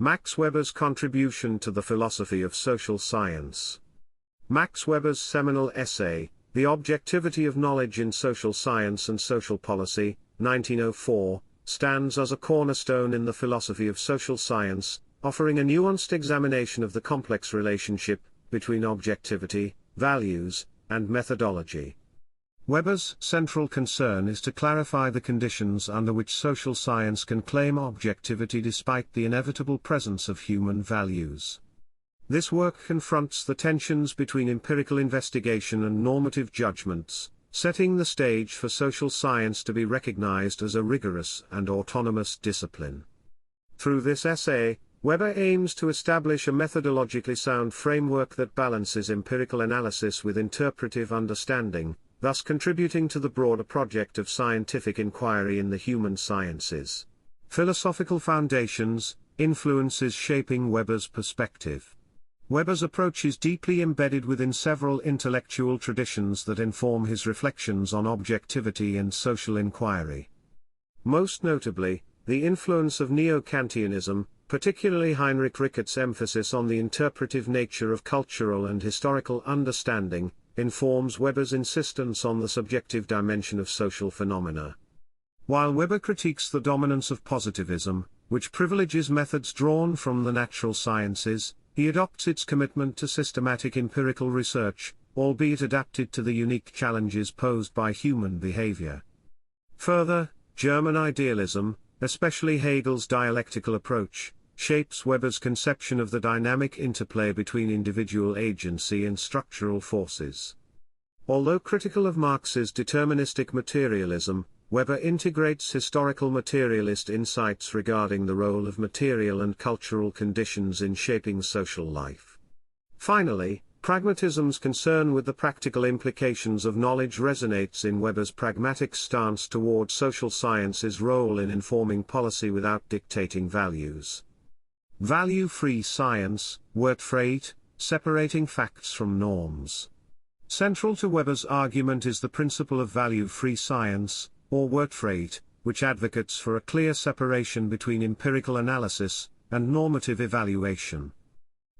Max Weber's contribution to the philosophy of social science. Max Weber's seminal essay, The Objectivity of Knowledge in Social Science and Social Policy, 1904, stands as a cornerstone in the philosophy of social science, offering a nuanced examination of the complex relationship between objectivity, values, and methodology. Weber's central concern is to clarify the conditions under which social science can claim objectivity despite the inevitable presence of human values. This work confronts the tensions between empirical investigation and normative judgments, setting the stage for social science to be recognized as a rigorous and autonomous discipline. Through this essay, Weber aims to establish a methodologically sound framework that balances empirical analysis with interpretive understanding, thus contributing to the broader project of scientific inquiry in the human sciences. Philosophical foundations, influences shaping Weber's perspective. Weber's approach is deeply embedded within several intellectual traditions that inform his reflections on objectivity and social inquiry. Most notably, the influence of Neo-Kantianism, particularly Heinrich Ricketts' emphasis on the interpretive nature of cultural and historical understanding, informs Weber's insistence on the subjective dimension of social phenomena. While Weber critiques the dominance of positivism, which privileges methods drawn from the natural sciences, he adopts its commitment to systematic empirical research, albeit adapted to the unique challenges posed by human behavior. Further, German idealism, especially Hegel's dialectical approach, shapes Weber's conception of the dynamic interplay between individual agency and structural forces. Although critical of Marx's deterministic materialism, Weber integrates historical materialist insights regarding the role of material and cultural conditions in shaping social life. Finally, pragmatism's concern with the practical implications of knowledge resonates in Weber's pragmatic stance toward social science's role in informing policy without dictating values. Value-free science, Wertfreiheit, separating facts from norms. Central to Weber's argument is the principle of value-free science, or Wertfreiheit, which advocates for a clear separation between empirical analysis and normative evaluation.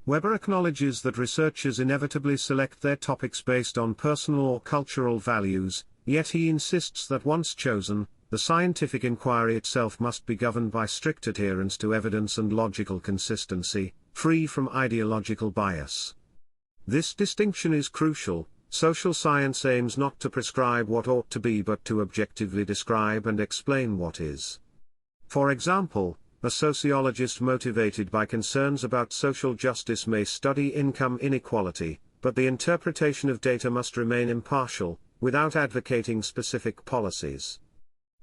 Weber acknowledges that researchers inevitably select their topics based on personal or cultural values, yet he insists that once chosen, the scientific inquiry itself must be governed by strict adherence to evidence and logical consistency, free from ideological bias. This distinction is crucial. Social science aims not to prescribe what ought to be but to objectively describe and explain what is. For example, a sociologist motivated by concerns about social justice may study income inequality, but the interpretation of data must remain impartial, without advocating specific policies.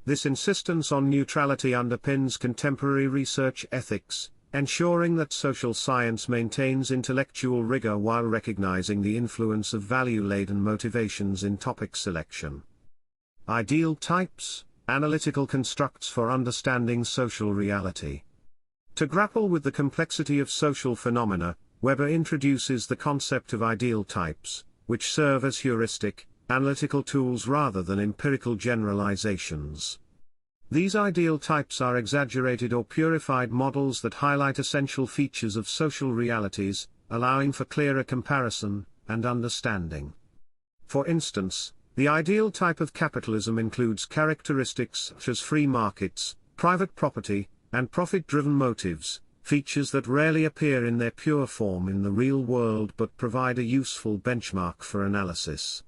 This insistence on neutrality underpins contemporary research ethics, ensuring that social science maintains intellectual rigor while recognizing the influence of value-laden motivations in topic selection. Ideal types, analytical constructs for understanding social reality. To grapple with the complexity of social phenomena, Weber introduces the concept of ideal types, which serve as heuristic, analytical tools rather than empirical generalizations. These ideal types are exaggerated or purified models that highlight essential features of social realities, allowing for clearer comparison and understanding. For instance, the ideal type of capitalism includes characteristics such as free markets, private property, and profit-driven motives, features that rarely appear in their pure form in the real world but provide a useful benchmark for analysis.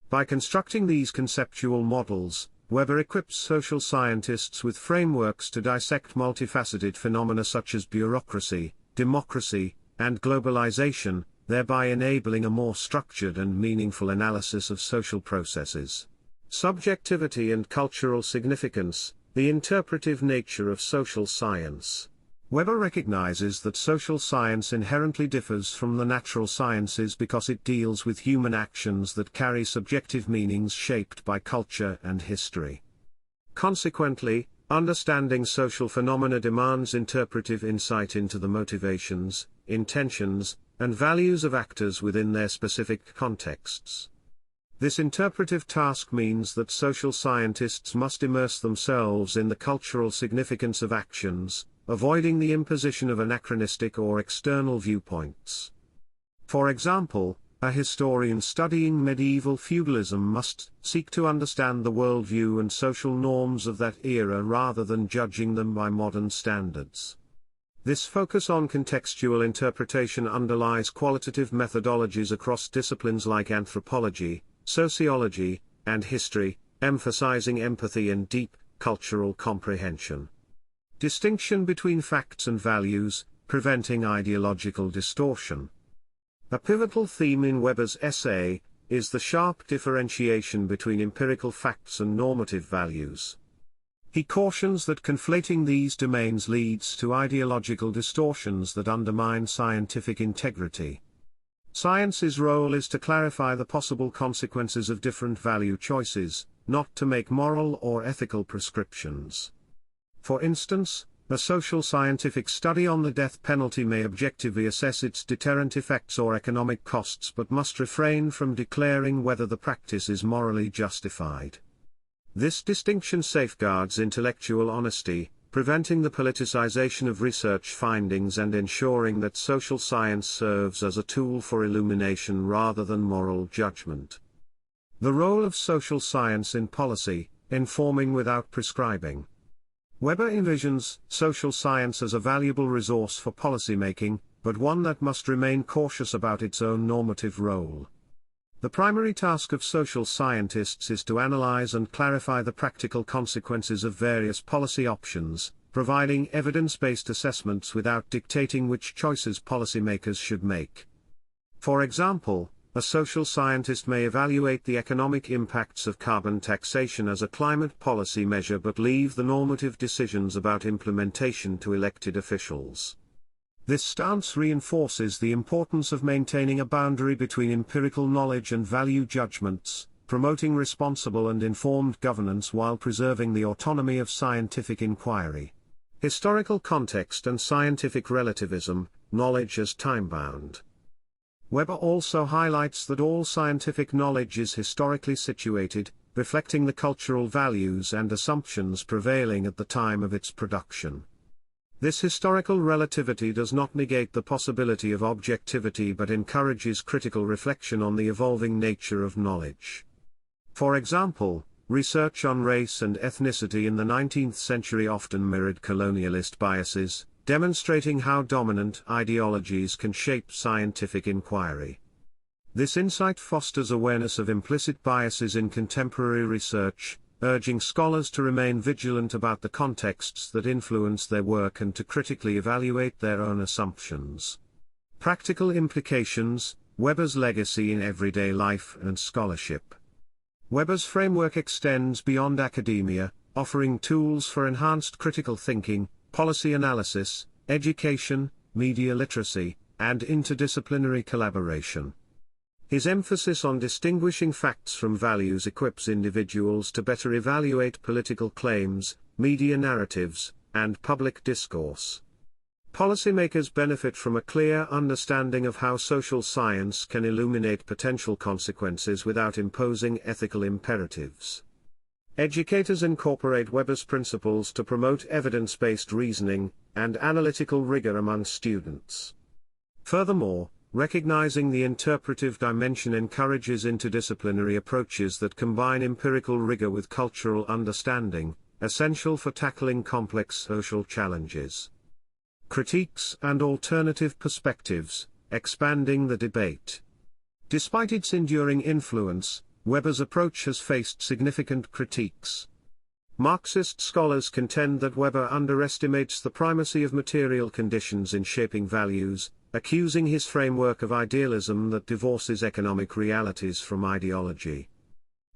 By constructing these conceptual models, Weber equips social scientists with frameworks to dissect multifaceted phenomena such as bureaucracy, democracy, and globalization, thereby enabling a more structured and meaningful analysis of social processes. Subjectivity and cultural significance, the interpretive nature of social science. Weber recognizes that social science inherently differs from the natural sciences because it deals with human actions that carry subjective meanings shaped by culture and history. Consequently, understanding social phenomena demands interpretive insight into the motivations, intentions, and values of actors within their specific contexts. This interpretive task means that social scientists must immerse themselves in the cultural significance of actions, avoiding the imposition of anachronistic or external viewpoints. For example, a historian studying medieval feudalism must seek to understand the worldview and social norms of that era rather than judging them by modern standards. This focus on contextual interpretation underlies qualitative methodologies across disciplines like anthropology, sociology, and history, emphasizing empathy and deep, cultural comprehension. Distinction between facts and values, preventing ideological distortion. A pivotal theme in Weber's essay is the sharp differentiation between empirical facts and normative values. He cautions that conflating these domains leads to ideological distortions that undermine scientific integrity. Science's role is to clarify the possible consequences of different value choices, not to make moral or ethical prescriptions. For instance, a social scientific study on the death penalty may objectively assess its deterrent effects or economic costs but must refrain from declaring whether the practice is morally justified. This distinction safeguards intellectual honesty, preventing the politicization of research findings and ensuring that social science serves as a tool for illumination rather than moral judgment. The role of social science in policy, informing without prescribing. Weber envisions social science as a valuable resource for policymaking, but one that must remain cautious about its own normative role. The primary task of social scientists is to analyze and clarify the practical consequences of various policy options, providing evidence-based assessments without dictating which choices policymakers should make. For example, a social scientist may evaluate the economic impacts of carbon taxation as a climate policy measure but leave the normative decisions about implementation to elected officials. This stance reinforces the importance of maintaining a boundary between empirical knowledge and value judgments, promoting responsible and informed governance while preserving the autonomy of scientific inquiry. Historical context and scientific relativism, knowledge as time-bound. Weber also highlights that all scientific knowledge is historically situated, reflecting the cultural values and assumptions prevailing at the time of its production. This historical relativity does not negate the possibility of objectivity but encourages critical reflection on the evolving nature of knowledge. For example, research on race and ethnicity in the 19th century often mirrored colonialist biases, demonstrating how dominant ideologies can shape scientific inquiry. This insight fosters awareness of implicit biases in contemporary research, urging scholars to remain vigilant about the contexts that influence their work and to critically evaluate their own assumptions. Practical implications, Weber's legacy in everyday life and scholarship. Weber's framework extends beyond academia, offering tools for enhanced critical thinking, policy analysis, education, media literacy, and interdisciplinary collaboration. His emphasis on distinguishing facts from values equips individuals to better evaluate political claims, media narratives, and public discourse. Policymakers benefit from a clear understanding of how social science can illuminate potential consequences without imposing ethical imperatives. Educators incorporate Weber's principles to promote evidence-based reasoning and analytical rigor among students. Furthermore, recognizing the interpretive dimension encourages interdisciplinary approaches that combine empirical rigor with cultural understanding, essential for tackling complex social challenges. Critiques and alternative perspectives, expanding the debate. Despite its enduring influence, Weber's approach has faced significant critiques. Marxist scholars contend that Weber underestimates the primacy of material conditions in shaping values, accusing his framework of idealism that divorces economic realities from ideology.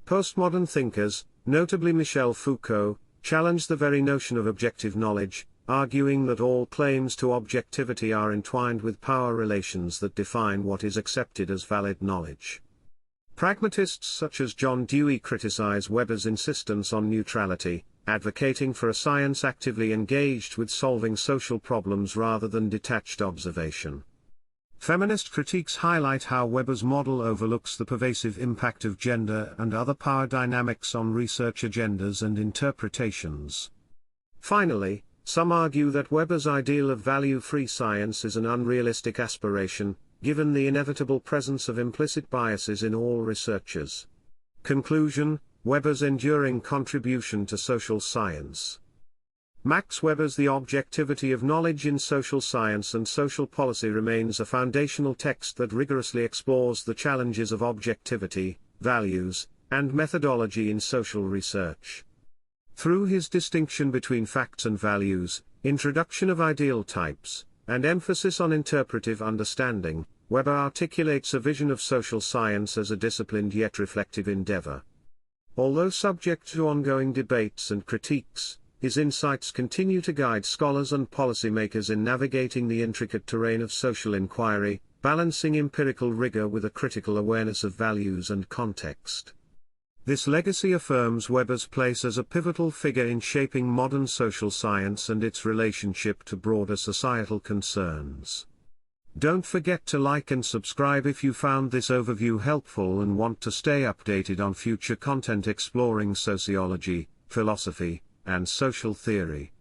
Postmodern thinkers, notably Michel Foucault, challenge the very notion of objective knowledge, arguing that all claims to objectivity are entwined with power relations that define what is accepted as valid knowledge. Pragmatists such as John Dewey criticize Weber's insistence on neutrality, advocating for a science actively engaged with solving social problems rather than detached observation. Feminist critiques highlight how Weber's model overlooks the pervasive impact of gender and other power dynamics on research agendas and interpretations. Finally, Some argue that Weber's ideal of value-free science is an unrealistic aspiration, given the inevitable presence of implicit biases in all researchers. Conclusion: Weber's enduring contribution to social science. Max Weber's The Objectivity of Knowledge in Social Science and Social Policy remains a foundational text that rigorously explores the challenges of objectivity, values, and methodology in social research. Through his distinction between facts and values, introduction of ideal types, and emphasis on interpretive understanding, Weber articulates a vision of social science as a disciplined yet reflective endeavor. Although subject to ongoing debates and critiques, his insights continue to guide scholars and policymakers in navigating the intricate terrain of social inquiry, balancing empirical rigor with a critical awareness of values and context. This legacy affirms Weber's place as a pivotal figure in shaping modern social science and its relationship to broader societal concerns. Don't forget to like and subscribe if you found this overview helpful and want to stay updated on future content exploring sociology, philosophy, and social theory.